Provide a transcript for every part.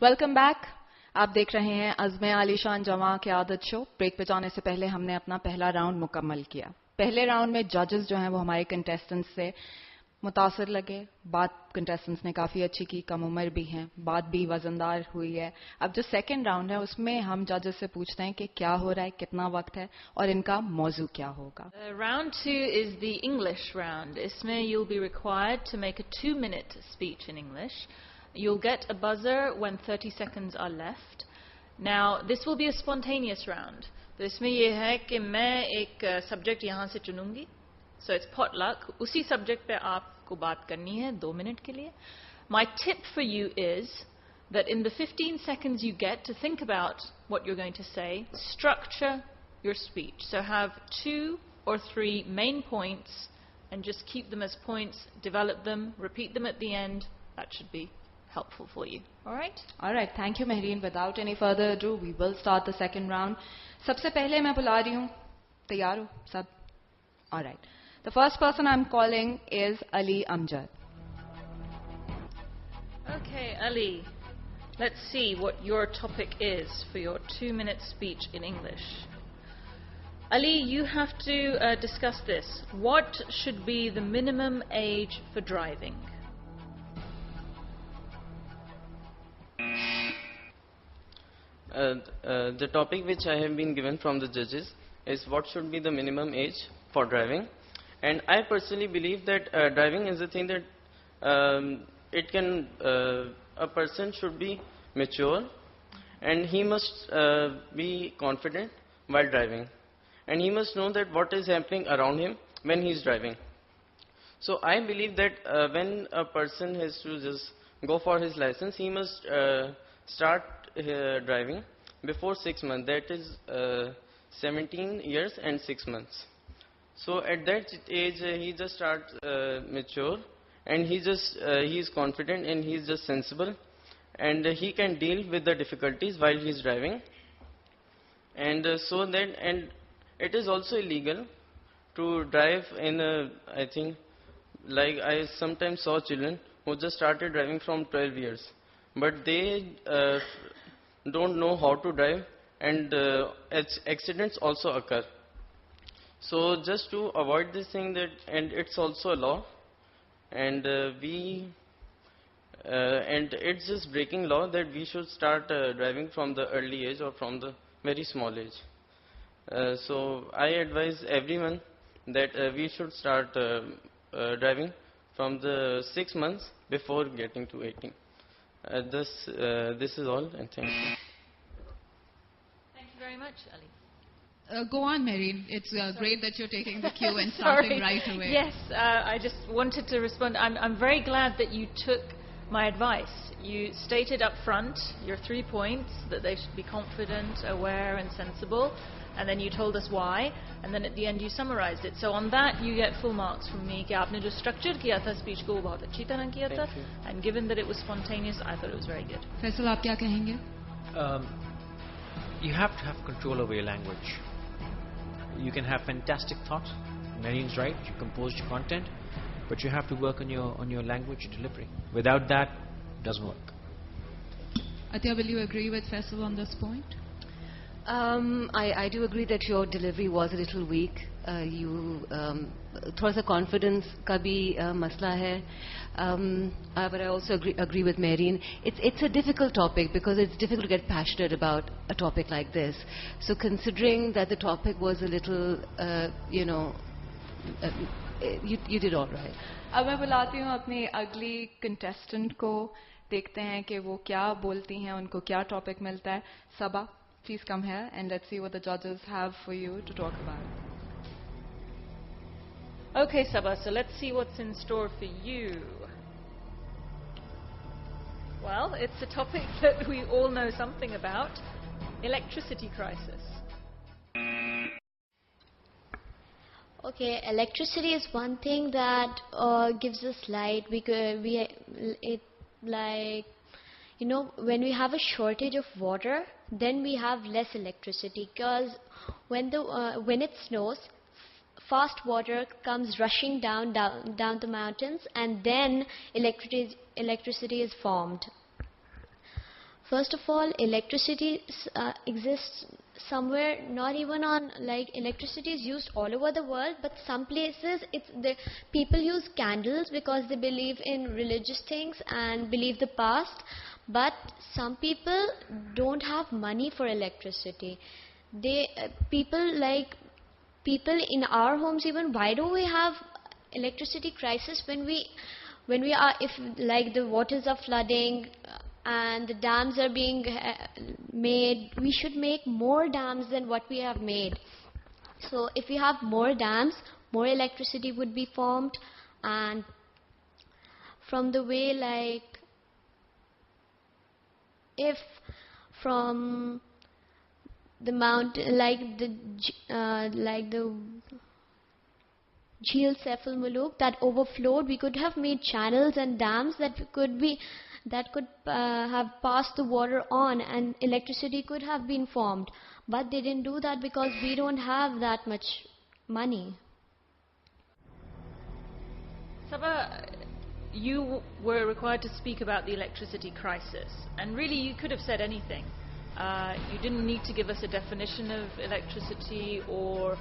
Welcome back. आप देख रहे हैं अज़्म आलीशान जवां क़यादत शो। ब्रेक पे जाने से पहले हमने अपना पहला राउंड मुकम्मल किया। पहले राउंड में जजेस जो हैं वो हमारे कंटेस्टेंट्स से मुतासर लगे। बात कंटेस्टेंट्स ने काफ़ी अच्छी की, कम उम्र भी हैं, बात भी वजनदार हुई है। अब जो सेकंड राउंड है उसमें हम जजेस से पूछते हैं कि क्या हो रहा है, कितना वक्त है और इनका मौजू क्या होगा। Round 2 is the English round. इसमें you'll be required to make a 2-minute speech in English. You'll get a buzzer when 30 seconds are left. Now, this will be a spontaneous round. तो इसमें यह है कि मैं एक सब्जेक्ट यहाँ से चुनूंगी. So it's potluck. उसी सब्जेक्ट पे आपको बात करनी है 2 मिनट के लिए. My tip for you is that in the 15 seconds you get to think about what you're going to say, structure your speech. So have 2 or 3 main points and just keep them as points, develop them, repeat them at the end. That should be helpful for you. All right? All right. Thank you, Mehreen. Without any further ado, we will start the second round. सबसे पहले मैं बुला रही हूँ, तैयार हो सब? All right. The first person I'm calling is Ali Amjad. Okay, Ali. Let's see what your topic is for your 2-minute speech in English. Ali, you have to discuss this. What should be the minimum age for driving? The topic which I have been given from the judges is what should be the minimum age for driving. And I personally believe that driving is a thing that a person should be mature and he must be confident while driving. And he must know that what is happening around him when he is driving. So I believe that when a person has to just go for his license, he must start driving before 6 months. That is 17 years and 6 months. So at that age, he just starts mature, and he is confident and he is just sensible, and he can deal with the difficulties while he is driving. And and it is also illegal to drive in I think, like I sometimes saw children who just started driving from 12 years, but they don't know how to drive, and accidents also occur. So just to avoid this thing, that, and it's also a law, and and it's just breaking law that we should start driving from the early age or from the very small age. So I advise everyone that we should start driving from the 6 months before getting to 18. This is all, and thank you. Thank you very much, Ali. Go on, Mehreen. It's great that you're taking the cue and starting right away. Yes, I just wanted to respond. I'm very glad that you took my advice. You stated up front your 3 points, that they should be confident, aware and sensible, and then you told us why, and then at the end you summarized it. So on that you get full marks from me कि आपने जो structure किया था speech को वो बहुत अच्छी तरह किया था, and given that it was spontaneous, I thought it was very good. Faisal, आप क्या कहेंगे? You have to have control over your language. You can have fantastic thoughts. Mehreen's right. You composed your content, but you have to work on your language delivery. Without that, it doesn't work. Atya, will you agree with Faisal on this point? I do agree that your delivery was a little weak. थोड़ा सा confidence का भी मसला है. But I also agree with Mehreen. It's a difficult topic because it's difficult to get passionate about a topic like this. So considering that the topic was a little, you did all right. अब मैं बुलाती हूँ अपनी अगली contestant को. देखते हैं कि वो क्या बोलती हैं, उनको क्या topic मिलता है. Sabah, please come here and let's see what the judges have for you to talk about. Okay, Sabah, so let's see what's in store for you. Well, it's a topic that we all know something about, electricity crisis. Okay, electricity is one thing that gives us light. When we have a shortage of water, then we have less electricity, because when it snows, fast water comes rushing down the mountains, and then electricity is formed. First of all, electricity exists somewhere, not even on, like, electricity is used all over the world, but some places people use candles because they believe in religious things and believe the past. But some people don't have money for electricity. People in our homes even, why do we have electricity crisis when we are, if like the waters are flooding and the dams are being made? We should make more dams than what we have made. So if we have more dams, more electricity would be formed. And from the way, like, if from the mountain, like the Jheel Saiful Muluk that overflowed, we could have made channels and dams that could have passed the water on, and electricity could have been formed. But they didn't do that because we don't have that much money. Saba, you were required to speak about the electricity crisis, and really you could have said anything. You didn't need to give us a definition of electricity or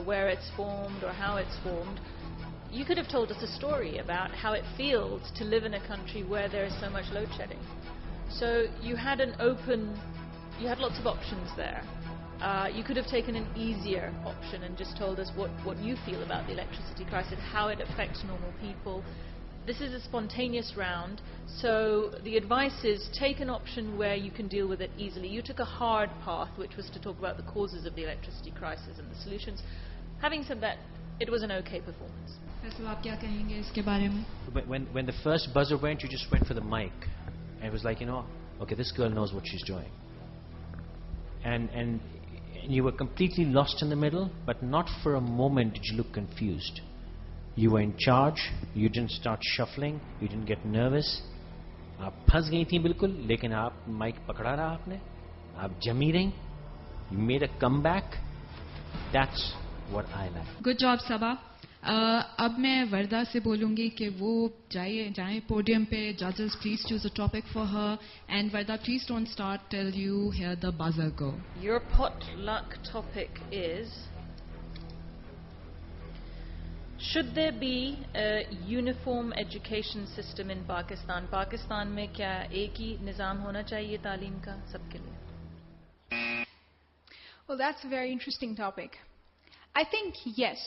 where it's formed or how it's formed. You could have told us a story about how it feels to live in a country where there is so much load shedding. So you had lots of options there. You could have taken an easier option and just told us what you feel about the electricity crisis, how it affects normal people. This is a spontaneous round, so the advice is take an option where you can deal with it easily. You took a hard path, which was to talk about the causes of the electricity crisis and the solutions. Having said that, it was an okay performance. When the first buzzer went, you just went for the mic. And it was like, okay, this girl knows what she's doing. And you were completely lost in the middle, but not for a moment did you look confused. You were in charge, you didn't start shuffling, you didn't get nervous. आप फंस गई थी बिल्कुल, लेकिन आप mic पकड़ा रहा आपने, आप जमी रही. You made a comeback. That's what I like. Good job, Saba. अब मैं वर्दा से बोलूँगी कि वो जाएं पोडियम पे. Judges, please choose a topic for her. And Varda, please don't start till you hear the buzzer go. Your potluck topic is: should there be a uniform education system in Pakistan? Pakistan में क्या एक ही निज़ाम होना चाहिए तालीम का सबके लिए? Well, that's a very interesting topic. I think yes.